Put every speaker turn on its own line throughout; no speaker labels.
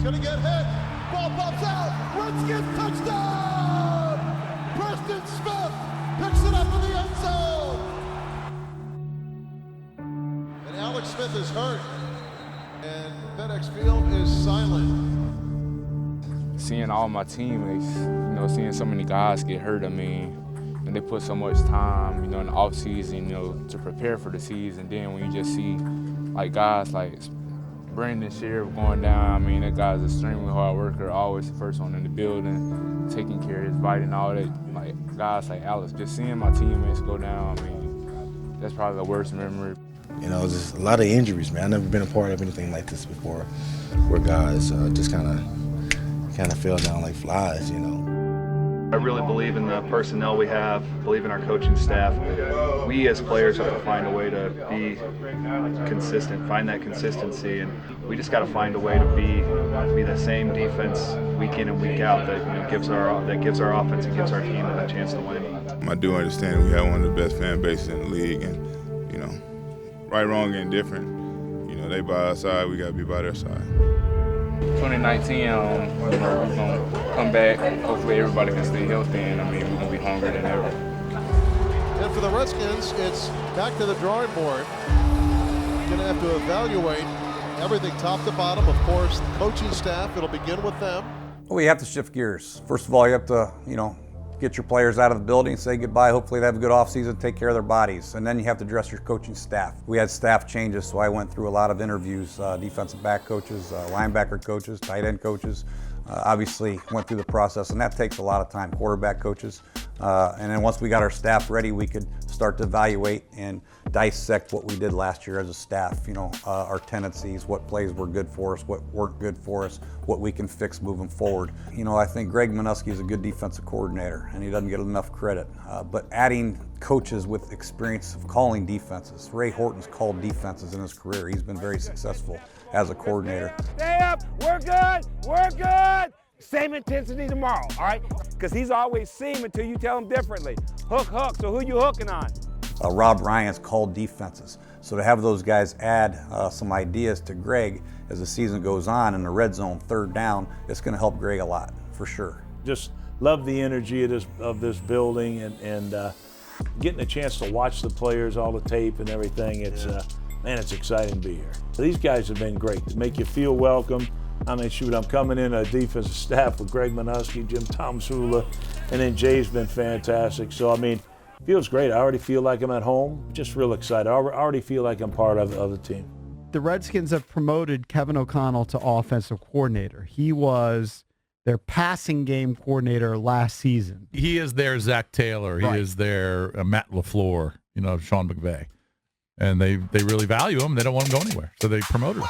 gonna get hit. Ball pops out. Redskins touchdown! Preston Smith picks it up in the end zone. And Alex Smith is hurt. And FedEx Field is silent.
Seeing all my teammates, seeing so many guys get hurt, and they put so much time, in the offseason, to prepare for the season. Then when you just see, guys like Brandon Sheriff going down, that guy's an extremely hard worker, always the first one in the building, taking care of his body and all that. Guys like Alex, just seeing my teammates go down, that's probably the worst memory.
There's a lot of injuries, man. I've never been a part of anything like this before, where guys just kind of fell down like flies,
I really believe in the personnel we have, believe in our coaching staff. We as players have to find a way to be consistent, find that consistency, and we just got to find a way to be the same defense week in and week out that gives our offense and gives our team a chance to win.
I do understand we have one of the best fan bases in the league, and right, wrong, and different. They by our side, we got to be by their side.
2019, we're going to come back. Hopefully everybody can stay healthy, and we're going to be hungrier than ever.
And for the Redskins, it's back to the drawing board. Going to have to evaluate everything top to bottom. Of course, the coaching staff, it'll begin with them.
Well, you have to shift gears. First of all, you have to, get your players out of the building, say goodbye. Hopefully they have a good offseason, take care of their bodies. And then you have to address your coaching staff. We had staff changes, so I went through a lot of interviews, defensive back coaches, linebacker coaches, tight end coaches. Obviously went through the process, and that takes a lot of time, quarterback coaches. And then once we got our staff ready, we could start to evaluate and dissect what we did last year as a staff, our tendencies, what plays were good for us, what weren't good for us, what we can fix moving forward. I think Greg Minuski is a good defensive coordinator, and he doesn't get enough credit. But adding coaches with experience of calling defenses. Ray Horton's called defenses in his career. He's been very successful as a coordinator.
Stay up, we're good, we're good. Same intensity tomorrow, all right? Because he's always seam until you tell him differently. Hook, so who you hooking on?
Rob Ryan's called defenses. So to have those guys add some ideas to Greg as the season goes on in the red zone, third down, it's going to help Greg a lot, for sure.
Just love the energy of this building and getting a chance to watch the players, all the tape and everything. It's it's exciting to be here. These guys have been great to make you feel welcome. I'm coming in a defensive staff with Greg Minuski, Jim Tomsula, and then Jay's been fantastic. So, feels great. I already feel like I'm at home. Just real excited. I already feel like I'm part of the team.
The Redskins have promoted Kevin O'Connell to offensive coordinator. He was their passing game coordinator last season.
He is their Zach Taylor.
Right.
He is their Matt LaFleur, Sean McVay. And they really value him. They don't want him to go anywhere. So they promoted him.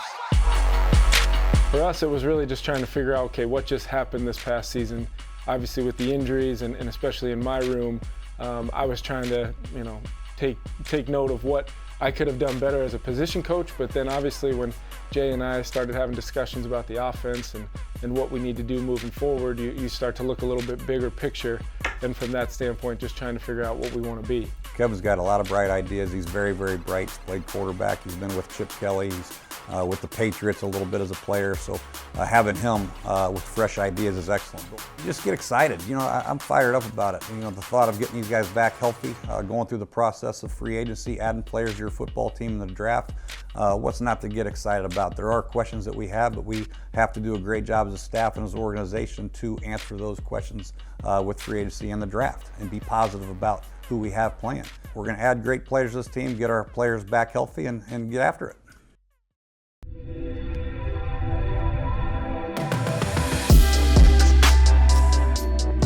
For us, it was really just trying to figure out, okay, what just happened this past season. Obviously with the injuries and especially in my room, I was trying to, take note of what I could have done better as a position coach. But then obviously when Jay and I started having discussions about the offense and what we need to do moving forward, you start to look a little bit bigger picture. And from that standpoint, just trying to figure out what we want to be.
Kevin's got a lot of bright ideas. He's very, very bright. He's played quarterback. He's been with Chip Kelly. He's with the Patriots a little bit as a player. So having him with fresh ideas is excellent. Just get excited. I'm fired up about it. The thought of getting these guys back healthy, going through the process of free agency, adding players to your football team in the draft. What's not to get excited about? There are questions that we have, but we have to do a great job as a staff and as an organization to answer those questions with free agency and the draft and be positive about who we have playing. We're going to add great players to this team, get our players back healthy, and get after it.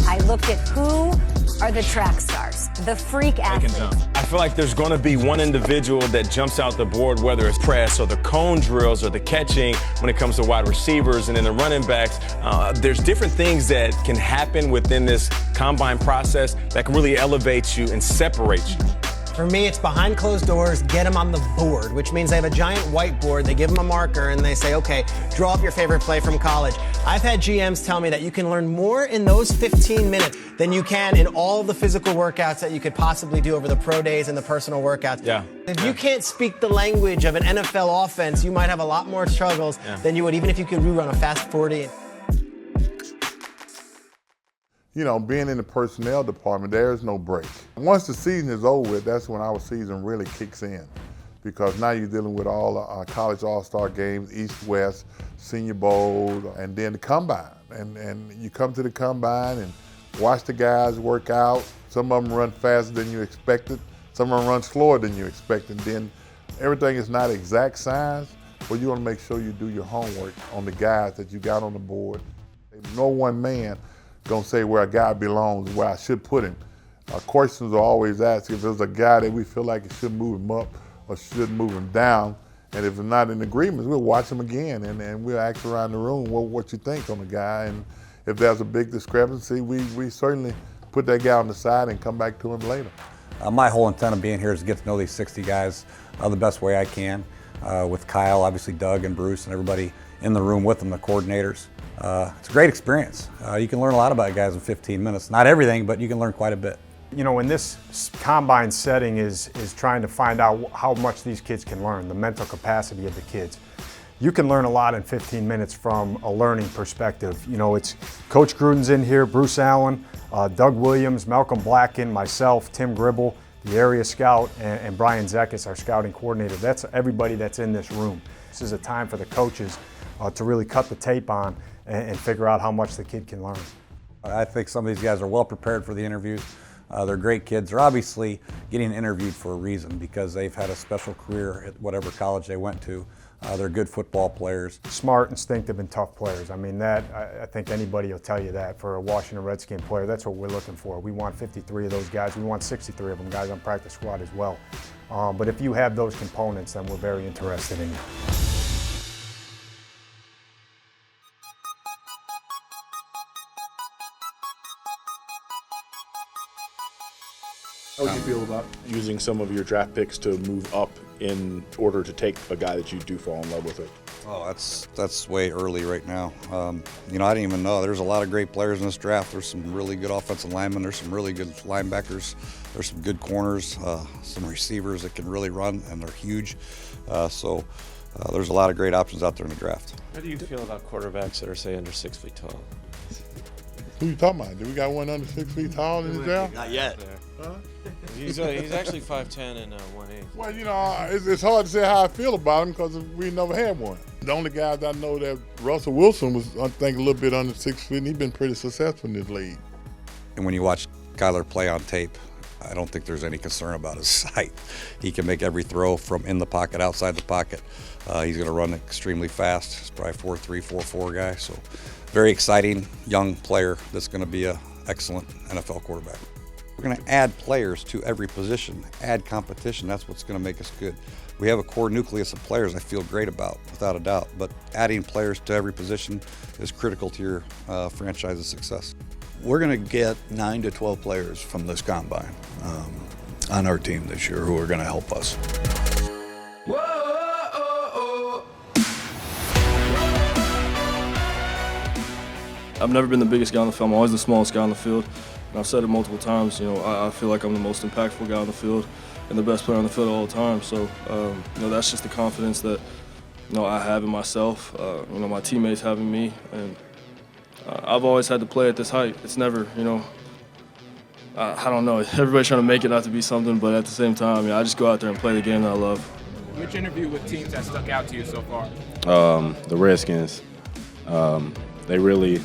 I looked at who are the track stars, the freak athletes.
I feel like there's going to be one individual that jumps out the board, whether it's press or the cone drills or the catching when it comes to wide receivers and then the running backs. There's different things that can happen within this combine process that can really elevate you and separate you.
For me, it's behind closed doors, get them on the board, which means they have a giant whiteboard. They give them a marker and they say, okay, draw up your favorite play from college. I've had GMs tell me that you can learn more in those 15 minutes than you can in all the physical workouts that you could possibly do over the pro days and the personal workouts.
Yeah.
If you can't speak the language of an NFL offense, you might have a lot more struggles than you would even if you could rerun a fast 40.
You know, being in the personnel department, there's no break. Once the season is over with, that's when our season really kicks in. Because now you're dealing with all the college all-star games, East-West, Senior Bowl, and then the combine. And you come to the combine and watch the guys work out. Some of them run faster than you expected. Some of them run slower than you expected. Then everything is not exact science, but you want to make sure you do your homework on the guys that you got on the board. No one man gonna say where a guy belongs, where I should put him. Questions are always asked if there's a guy that we feel like it should move him up or should move him down. And if we're not in agreement, we'll watch him again and we'll ask around the room what you think on the guy. And if there's a big discrepancy, we certainly put that guy on the side and come back to him later.
My whole intent of being here is to get to know these 60 guys the best way I can. With Kyle, obviously Doug and Bruce and everybody in the room with them, the coordinators. It's a great experience. You can learn a lot about guys in 15 minutes. Not everything, but you can learn quite a bit.
You know, in this combine setting is trying to find out how much these kids can learn, the mental capacity of the kids. You can learn a lot in 15 minutes from a learning perspective. You know, it's Coach Gruden's in here, Bruce Allen, Doug Williams, Malcolm Blacken, myself, Tim Gribble, the area scout, and Brian Zekis, our scouting coordinator. That's everybody that's in this room. This is a time for the coaches to really cut the tape on and figure out how much the kid can learn.
I think some of these guys are well prepared for the interviews. They're great kids. They're obviously getting interviewed for a reason because they've had a special career at whatever college they went to. They're good football players.
Smart, instinctive, and tough players. I mean, I think anybody will tell you that for a Washington Redskin player, that's what we're looking for. We want 53 of those guys. We want 63 of them guys on practice squad as well. But if you have those components, then we're very interested in you.
How would you feel about using some of your draft picks to move up in order to take a guy that you do fall in love with it?
Oh, that's way early right now. You know, I didn't even know. There's a lot of great players in this draft. There's some really good offensive linemen. There's some really good linebackers. There's some good corners, some receivers that can really run, and they're huge. So there's a lot of great options out there in the draft.
How do you feel about quarterbacks that are, say, under 6 feet tall?
Who you talking about? Do we got one under 6 feet tall in the draft?
Not yet.
Huh?
He's actually 5'10" and 180.
Well, you know, it's hard to say how I feel about him because we never had one. The only guys I know that Russell Wilson was, I think, a little bit under 6 feet, and he's been pretty successful in this league.
And when you watch Kyler play on tape, I don't think there's any concern about his height. He can make every throw from in the pocket, outside the pocket. He's going to run extremely fast. He's probably 4'3", 4'4" guy. So very exciting young player that's going to be an excellent NFL quarterback. We're going to add players to every position, add competition. That's what's going to make us good. We have a core nucleus of players I feel great about, without a doubt. But adding players to every position is critical to your franchise's success.
We're going to get 9 to 12 players from this combine on our team this year who are going to help us.
I've never been the biggest guy on the field. I'm always the smallest guy on the field. And I've said it multiple times, you know, I feel like I'm the most impactful guy on the field and the best player on the field all the time. So, you know, that's just the confidence that, you know, I have in myself, you know, my teammates have in me. And I've always had to play at this height. It's never, you know, I don't know, everybody's trying to make it out to be something, but at the same time, you know, I just go out there and play the game that I love.
Which interview with teams has stuck out to you so far?
The Redskins. They really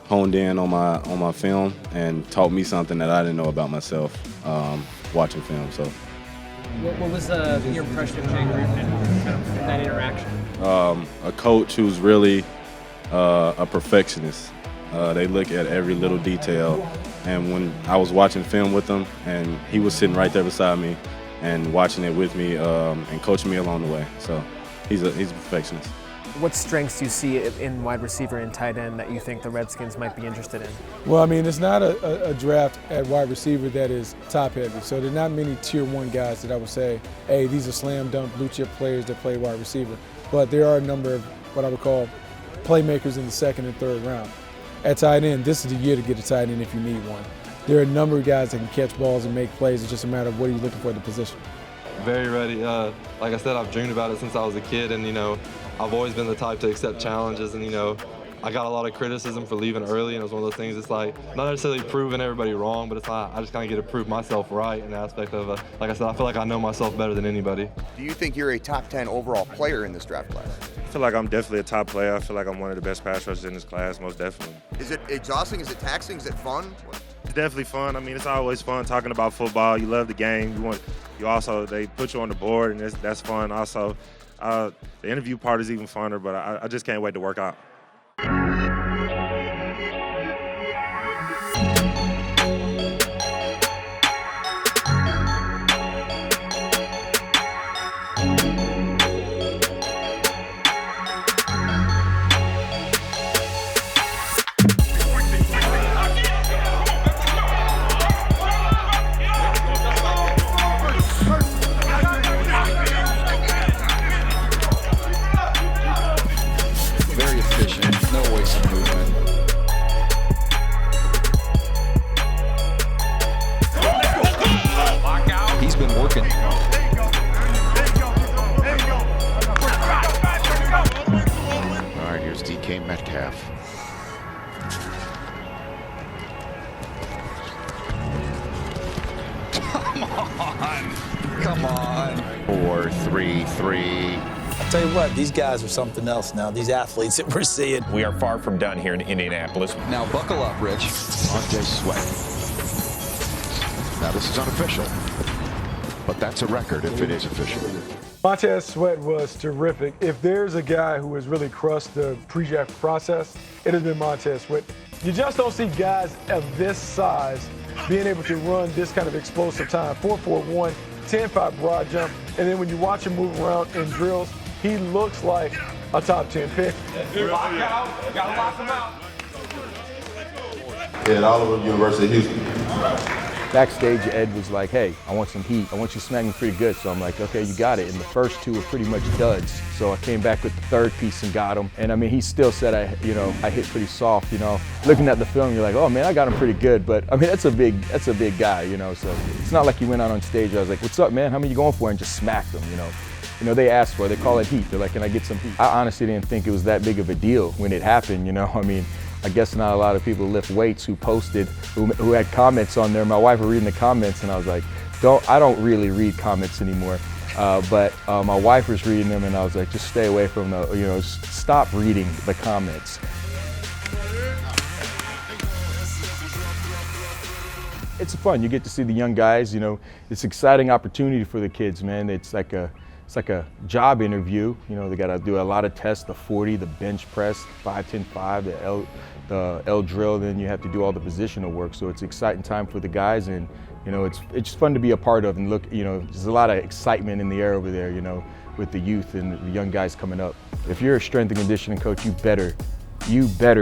honed in on my film and taught me something that I didn't know about myself watching film. So,
what was your impression of Jay Gruden and kind of that interaction?
A coach who's really a perfectionist. They look at every little detail, and when I was watching film with him, and he was sitting right there beside me and watching it with me and coaching me along the way. So he's a perfectionist.
what strengths do you see in wide receiver and tight end that you think the Redskins might be interested in?
Well, I mean, it's not a draft at wide receiver that is top heavy. So there are not many tier 1 guys that I would say, hey, these are slam dunk blue chip players that play wide receiver. But there are a number of what I would call playmakers in the 2nd and 3rd round. At tight end, this is the year to get a tight end if you need one. There are a number of guys that can catch balls and make plays. It's just a matter of what are you looking for in the position.
Very ready. Like I said, I've dreamed about it since I was a kid, and I've always been the type to accept challenges, and I got a lot of criticism for leaving early, and it was one of those things. It's like not necessarily proving everybody wrong, but it's like I just kind of get to prove myself right in the aspect of, like I said, I feel like I know myself better than anybody.
Do you think you're a top 10 overall player in this draft class?
I feel like I'm definitely a top player. I feel like I'm one of the best pass rushers in this class, most definitely.
Is it exhausting? Is it taxing? Is it fun?
It's definitely fun. I mean, it's always fun talking about football. You love the game. They put you on the board, and that's fun. Also, the interview part is even funner, but I just can't wait to work out.
Very efficient, no wasted movement. He's been working.
All right, here's DK Metcalf.
Come on.
4-3-3.
I'll tell you what, these guys are something else now. These athletes that we're seeing.
We are far from done here in Indianapolis.
Now buckle up, Rich.
Montez Sweat. Now this is unofficial, but that's a record if it is official.
Montez Sweat was terrific. If there's a guy who has really crushed the pre-draft process, it has been Montez Sweat. You just don't see guys of this size being able to run this kind of explosive time. 4.41, 10.5 broad jump, and then when you watch him move around in drills, he looks like a top 10 pick.
Lock out. Gotta lock him out.
At Oliver, University of Houston.
Backstage, Ed was like, hey, I want some heat. I want you to smack me pretty good. So I'm like, okay, you got it. And the first two were pretty much duds. So I came back with the third piece and got him. And I mean, he still said I hit pretty soft, Looking at the film, you're like, oh man, I got him pretty good. But I mean, that's a big guy, So it's not like he went out on stage. I was like, what's up, man? How many you going for? And just smacked him, They asked for it. They call it heat. They're like, can I get some heat? I honestly didn't think it was that big of a deal when it happened, I mean, I guess not a lot of people lift weights who posted, who had comments on there. My wife was reading the comments, and I was like, I don't really read comments anymore. But my wife was reading them, and I was like, just stay away from stop reading the comments. It's fun. You get to see the young guys. It's an exciting opportunity for the kids, man. It's like a job interview. They got to do a lot of tests: the 40, the bench press, 5-10-5, the L drill. Then you have to do all the positional work. So it's an exciting time for the guys, and it's just fun to be a part of. And look, there's a lot of excitement in the air over there. With the youth and the young guys coming up. If you're a strength and conditioning coach, you better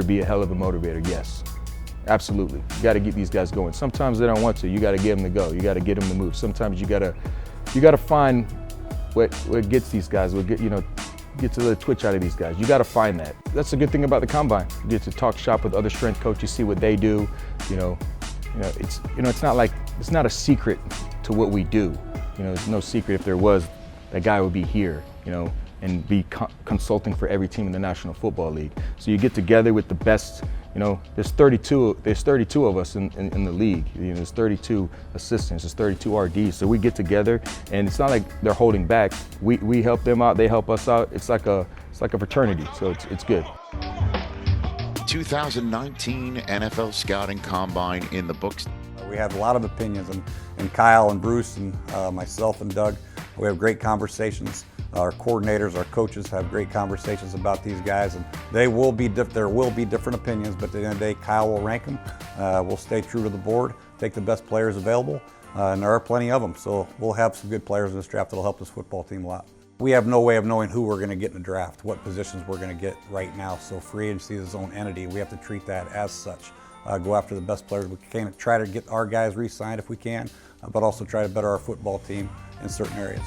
be a hell of a motivator. Yes. Absolutely. You got to get these guys going. Sometimes they don't want to. You got to get them to go. You got to get them to move. Sometimes you got to find what gets these guys. Gets a little twitch out of these guys. You got to find that. That's the good thing about the combine. You get to talk shop with other strength coaches, see what they do. It's not like it's not a secret to what we do. There's no secret. If there was, that guy would be here. And be consulting for every team in the National Football League. So you get together with the best. There's 32 of us in the league. There's 32 assistants, there's 32 RDs. So we get together, and it's not like they're holding back. We help them out, they help us out. It's like a fraternity. So it's good.
2019 NFL Scouting Combine in the books.
We have a lot of opinions, and Kyle and Bruce and myself and Doug, we have great conversations. Our coordinators, our coaches have great conversations about these guys, and there will be different opinions, but at the end of the day, Kyle will rank them. We'll stay true to the board, take the best players available, and there are plenty of them. So we'll have some good players in this draft that'll help this football team a lot. We have no way of knowing who we're going to get in the draft, what positions we're going to get right now. So free agency is its own entity. We have to treat that as such. Go after the best players we can, try to get our guys re-signed if we can, but also try to better our football team in certain areas.